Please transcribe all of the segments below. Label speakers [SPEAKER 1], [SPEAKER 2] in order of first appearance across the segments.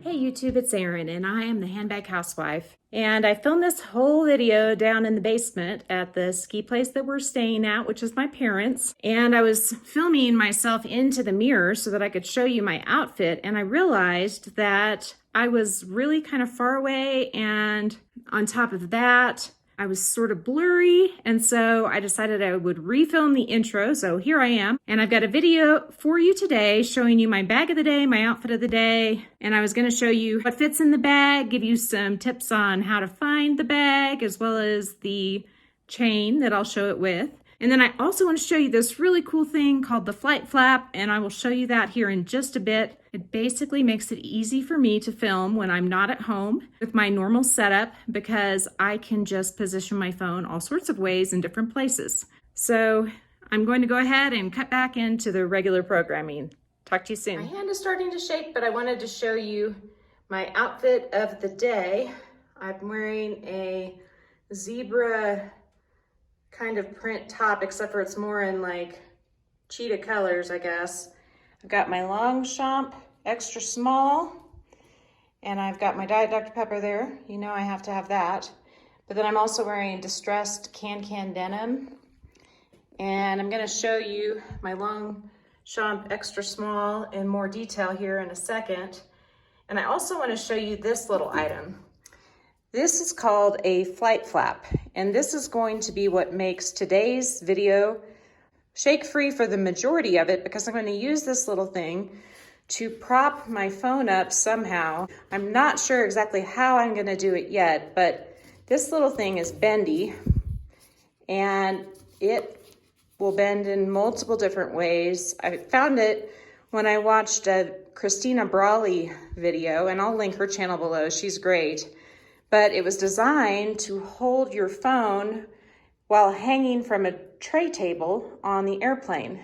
[SPEAKER 1] Hey YouTube, it's Erin and I am the handbag housewife. And I filmed this whole video down in the basement at the ski place that we're staying at, which is my parents'. And I was filming myself into the mirror so that I could show you my outfit. And I realized that I was really kind of far away, and on top of that, I was sort of blurry, and so I decided I would refilm the intro. So here I am, and I've got a video for you today showing you my bag of the day, my outfit of the day, and I was going to show you what fits in the bag, give you some tips on how to find the bag, as well as the chain that I'll show it with. And then I also want to show you this really cool thing called the flight flap, and I will show you that here in just a bit. It basically makes it easy for me to film when I'm not at home with my normal setup, because I can just position my phone all sorts of ways in different places. So I'm going to go ahead and cut back into the regular programming. Talk to you soon. My hand is starting to shake, but I wanted to show you my outfit of the day. I'm wearing a zebra kind of print top, except for it's more in like cheetah colors, I guess. I've got my Longchamp extra small, and I've got my Diet Dr. Pepper there. You know I have to have that. But then I'm also wearing distressed can denim. And I'm gonna show you my Longchamp extra small in more detail here in a second. And I also wanna show you this little item. This is called a flight flap, and this is going to be what makes today's video shake-free for the majority of it, because I'm going to use this little thing to prop my phone up somehow. I'm not sure exactly how I'm going to do it yet, but this little thing is bendy, and it will bend in multiple different ways. I found it when I watched a Christina Brawley video, and I'll link her channel below. She's great. But it was designed to hold your phone while hanging from a tray table on the airplane.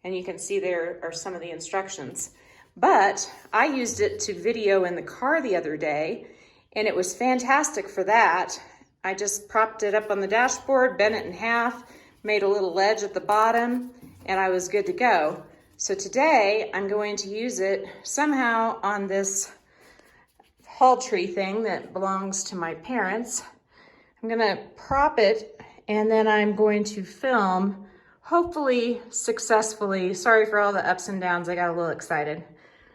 [SPEAKER 1] And you can see there are some of the instructions. But I used it to video in the car the other day, and it was fantastic for that. I just propped it up on the dashboard, bent it in half, made a little ledge at the bottom, and I was good to go. So today I'm going to use it somehow on this hall tree thing that belongs to my parents. I'm gonna prop it, and then I'm going to film, hopefully successfully. Sorry for all the ups and downs, I got a little excited.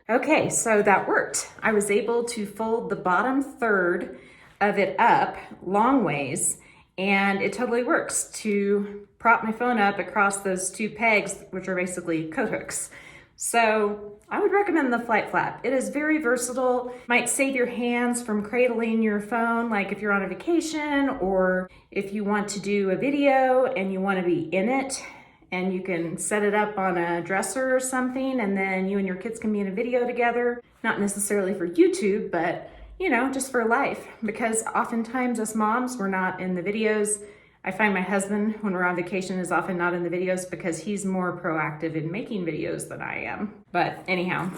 [SPEAKER 1] Okay, so that worked. I was able to fold the bottom third of it up long ways, and it totally works to prop my phone up across those two pegs, which are basically coat hooks. So I would recommend the flight flap. It is very versatile, might save your hands from cradling your phone, like if you're on a vacation, or if you want to do a video and you want to be in it, and you can set it up on a dresser or something, and then you and your kids can be in a video together. Not necessarily for YouTube, but you know, just for life, because oftentimes us moms, we're not in the videos. I find my husband, when we're on vacation, is often not in the videos because he's more proactive in making videos than I am. But anyhow,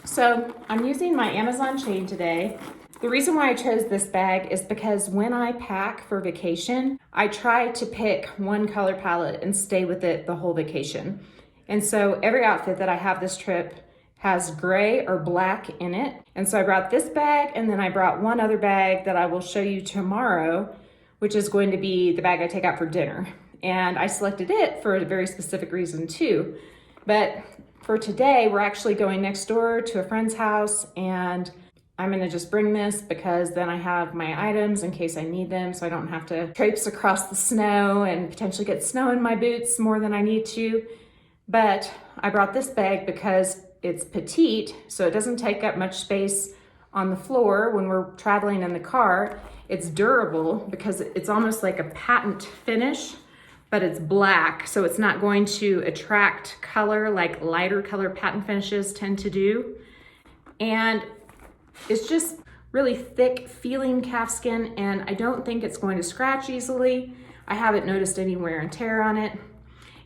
[SPEAKER 1] so I'm using my Amazon chain today. The reason why I chose this bag is because when I pack for vacation, I try to pick one color palette and stay with it the whole vacation. And so every outfit that I have this trip has gray or black in it. And so I brought this bag, and then I brought one other bag that I will show you tomorrow, which is going to be the bag I take out for dinner. And I selected it for a very specific reason too. But for today, we're actually going next door to a friend's house, and I'm gonna just bring this because then I have my items in case I need them, so I don't have to traipse across the snow and potentially get snow in my boots more than I need to. But I brought this bag because it's petite, so it doesn't take up much space on the floor when we're traveling in the car. It's durable because it's almost like a patent finish, but it's black, so it's not going to attract color like lighter color patent finishes tend to do. And it's just really thick feeling calfskin, and I don't think it's going to scratch easily. I haven't noticed any wear and tear on it.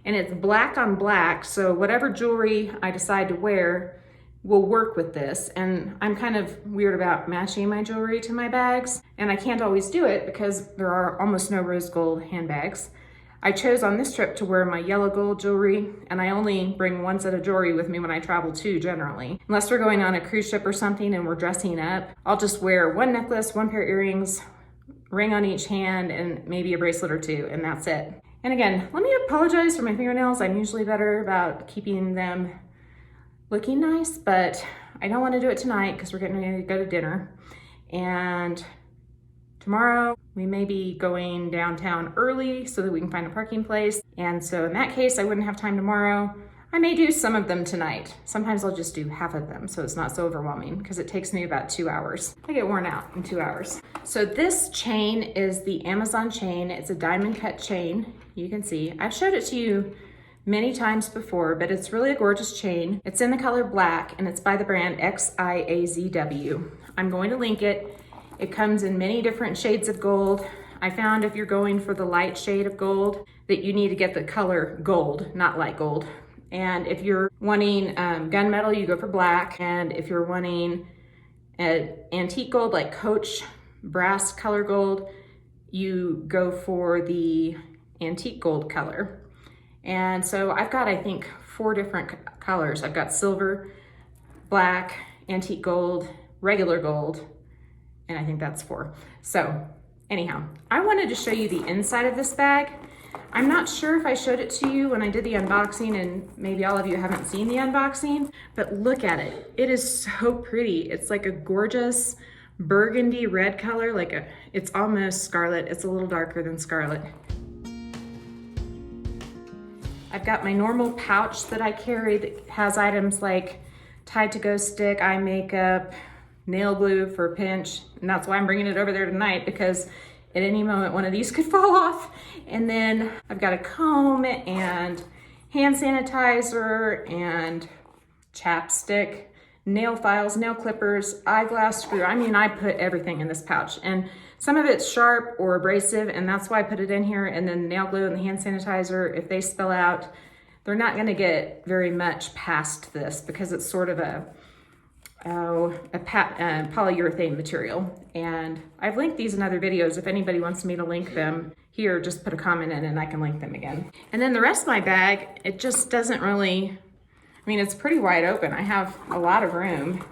[SPEAKER 1] And it's black on black, so whatever jewelry I decide to wear will work with this. And I'm kind of weird about matching my jewelry to my bags, and I can't always do it because there are almost no rose gold handbags. I chose on this trip to wear my yellow gold jewelry, and I only bring one set of jewelry with me when I travel too, generally. Unless we're going on a cruise ship or something and we're dressing up, I'll just wear one necklace, one pair of earrings, ring on each hand, and maybe a bracelet or two, and that's it. And again, let me apologize for my fingernails. I'm usually better about keeping them looking nice, but I don't want to do it tonight because we're getting ready to go to dinner. And tomorrow, we may be going downtown early so that we can find a parking place. And so in that case, I wouldn't have time tomorrow. I may do some of them tonight. Sometimes I'll just do half of them so it's not so overwhelming because it takes me about 2 hours. I get worn out in 2 hours. So this chain is the Amazon chain. It's a diamond cut chain. You can see, I've showed it to you many times before, but it's really a gorgeous chain. It's in the color black and it's by the brand XIAZW. I'm going to link it. It comes in many different shades of gold. I found if you're going for the light shade of gold that you need to get the color gold, not light gold. And if you're wanting gunmetal, you go for black. And if you're wanting an antique gold like Coach brass color gold, you go for the antique gold color. And so I've got, I think, 4 different colors. I've got silver, black, antique gold, regular gold, and I think that's 4. So anyhow, I wanted to show you the inside of this bag. I'm not sure if I showed it to you when I did the unboxing, and maybe all of you haven't seen the unboxing, but look at it. It is so pretty. It's like a gorgeous burgundy red color, it's almost scarlet. It's a little darker than scarlet. I've got my normal pouch that I carry that has items like Tide to Go stick, eye makeup, nail glue for a pinch, and that's why I'm bringing it over there tonight, because at any moment one of these could fall off. And then I've got a comb and hand sanitizer and chapstick, nail files, nail clippers, eyeglass screw. I mean, I put everything in this pouch, and some of it's sharp or abrasive, and that's why I put it in here. And then the nail glue and the hand sanitizer, if they spill out, they're not gonna get very much past this because it's sort of a polyurethane material. And I've linked these in other videos. If anybody wants me to link them here, just put a comment in and I can link them again. And then the rest of my bag, it just doesn't really, I mean, it's pretty wide open. I have a lot of room.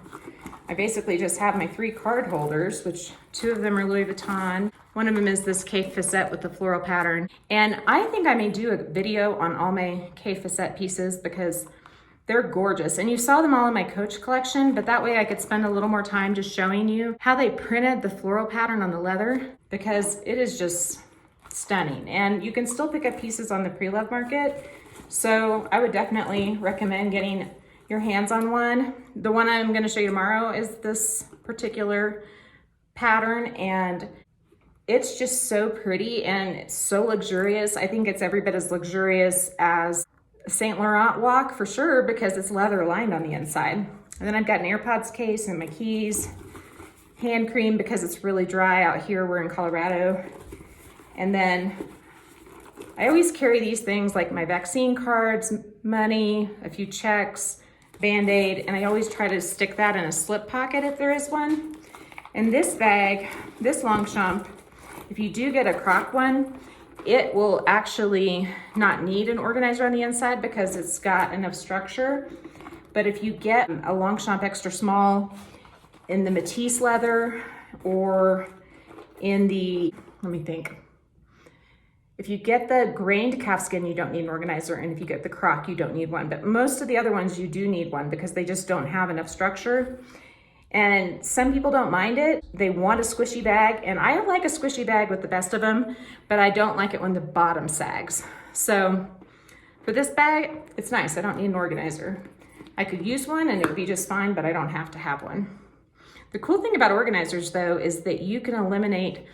[SPEAKER 1] I basically just have my 3 card holders, which 2 of them are Louis Vuitton. One of them is this K facette with the floral pattern. And I think I may do a video on all my K facette pieces because they're gorgeous. And you saw them all in my Coach collection, but that way I could spend a little more time just showing you how they printed the floral pattern on the leather, because it is just stunning. And you can still pick up pieces on the pre-love market. So I would definitely recommend getting your hands on one. The one I'm gonna show you tomorrow is this particular pattern, and it's just so pretty and it's so luxurious. I think it's every bit as luxurious as Saint Laurent walk for sure, because it's leather lined on the inside. And then I've got an AirPods case and my keys, hand cream because it's really dry out here. We're in Colorado. And then I always carry these things like my vaccine cards, money, a few checks, Band-Aid, and I always try to stick that in a slip pocket if there is one. And this bag, this Longchamp, if you do get a Croc one, it will actually not need an organizer on the inside because it's got enough structure. But if you get a Longchamp extra small in the Matisse leather or in the, let me think. If you get the grained calfskin, you don't need an organizer. And if you get the Croc, you don't need one. But most of the other ones, you do need one because they just don't have enough structure. And some people don't mind it. They want a squishy bag. And I like a squishy bag with the best of them, but I don't like it when the bottom sags. So for this bag, it's nice. I don't need an organizer. I could use one and it would be just fine, but I don't have to have one. The cool thing about organizers though, is that you can eliminate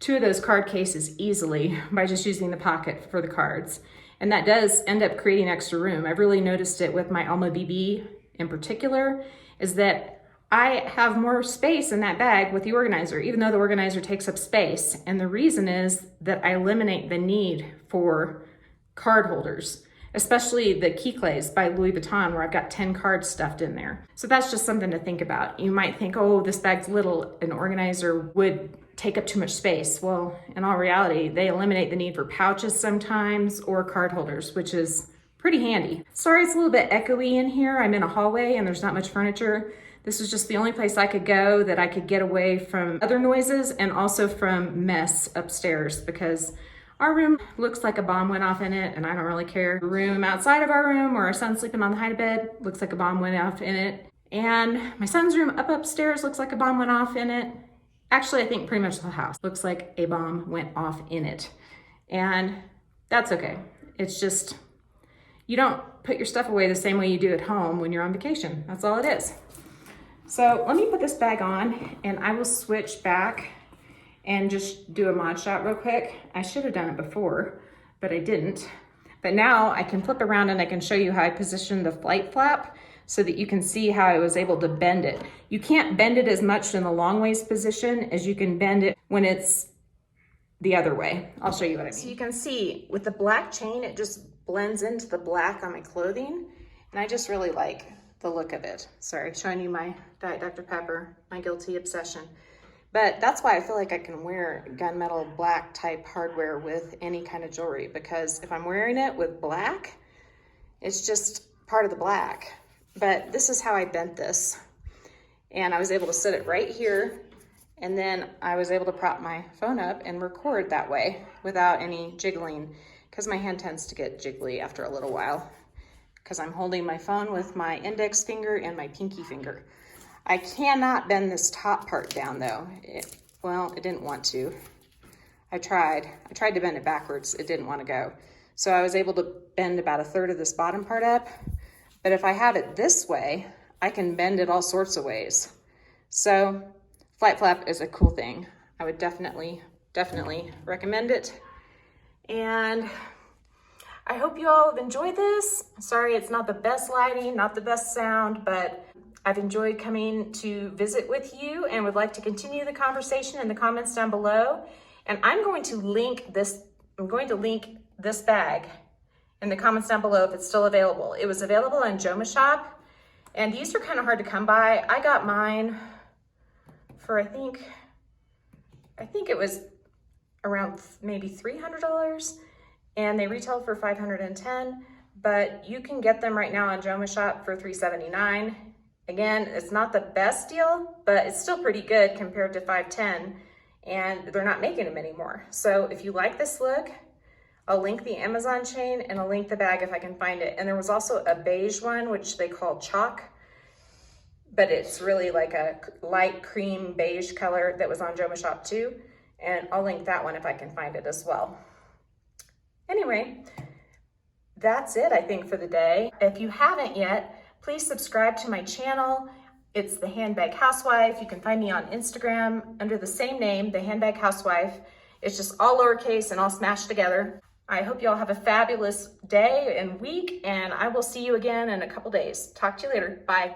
[SPEAKER 1] 2 of those card cases easily by just using the pocket for the cards. And that does end up creating extra room. I've really noticed it with my Alma BB in particular, is that I have more space in that bag with the organizer, even though the organizer takes up space. And the reason is that I eliminate the need for card holders, especially the key clays by Louis Vuitton, where I've got 10 cards stuffed in there. So that's just something to think about. You might think, oh, this bag's little. An organizer would take up too much space. Well, in all reality, they eliminate the need for pouches sometimes or card holders, which is pretty handy. Sorry, it's a little bit echoey in here. I'm in a hallway and there's not much furniture. This was just the only place I could go that I could get away from other noises and also from mess upstairs, because our room looks like a bomb went off in it and I don't really care. The room outside of our room where our son's sleeping on the hide bed looks like a bomb went off in it. And my son's room upstairs looks like a bomb went off in it. Actually, I think pretty much the house looks like a bomb went off in it. And that's okay. It's just, you don't put your stuff away the same way you do at home when you're on vacation. That's all it is. So let me put this bag on and I will switch back and just do a mod shot real quick. I should have done it before, but I didn't. But now I can flip around and I can show you how I positioned the flight flap so that you can see how I was able to bend it. You can't bend it as much in the long ways position as you can bend it when it's the other way. I'll show you what I mean. So you can see with the black chain, it just blends into the black on my clothing. And I just really like the look of it. Sorry, showing you my Diet Dr. Pepper, my guilty obsession. But that's why I feel like I can wear gunmetal black type hardware with any kind of jewelry, because if I'm wearing it with black, it's just part of the black. But this is how I bent this. And I was able to sit it right here. And then I was able to prop my phone up and record that way without any jiggling, because my hand tends to get jiggly after a little while, because I'm holding my phone with my index finger and my pinky finger. I cannot bend this top part down though. Well, it didn't want to. I tried to bend it backwards. It didn't want to go. So I was able to bend about 1/3 of this bottom part up. But if I have it this way, I can bend it all sorts of ways. So flight flap is a cool thing. I would definitely recommend it. And I hope you all have enjoyed this. Sorry, it's not the best lighting, not the best sound, but I've enjoyed coming to visit with you and would like to continue the conversation in the comments down below. And I'm going to link this bag in the comments down below if it's still available. It was available on Joma Shop, and these are kind of hard to come by. I got mine for I think it was around maybe $300, and they retail for $510, but you can get them right now on Joma Shop for $379. Again, it's not the best deal, but it's still pretty good compared to $510, and they're not making them anymore. So if you like this look, I'll link the Amazon chain and I'll link the bag if I can find it. And there was also a beige one, which they call chalk, but it's really like a light cream beige color that was on Joma Shop too. And I'll link that one if I can find it as well. Anyway, that's it, I think, for the day. If you haven't yet, please subscribe to my channel. It's The Handbag Housewife. You can find me on Instagram under the same name, The Handbag Housewife. It's just all lowercase and all smashed together. I hope you all have a fabulous day and week, and I will see you again in a couple days. Talk to you later. Bye.